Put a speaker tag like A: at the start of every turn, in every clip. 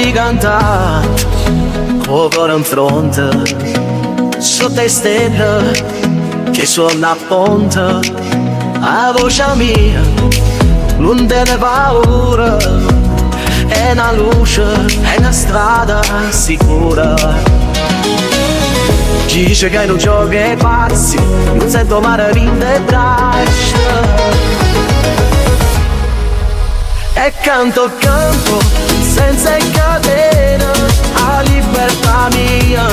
A: di cantare, con cuore in fronte, sotto le stelle che suona a ponte, la voce mia, non tiene paura, è una luce, è una strada sicura. Dice che non giochi ai pazzi, non sento male in le braccia. E canto, senza catena, a libertà mia,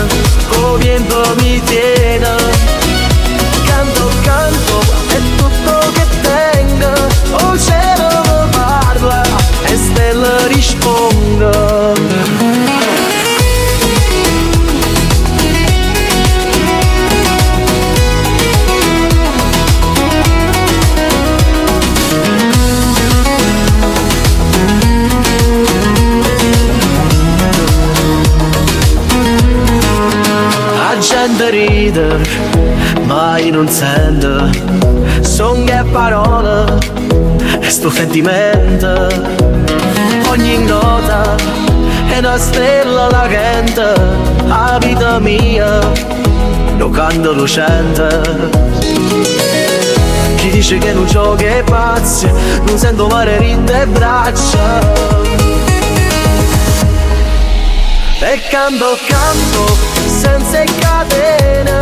A: con vento mi tiene. Canto, è tutto che tengo, oh cielo mi parla, e stelle risponde. La gente ride, ma io non sento, son che parole e sto sentimento. Ogni nota è una stella la gente, la vita mia lo canto lucente. Chi dice che non giochi ai pazzi, non sento male in le braccia. E canto, senza catene,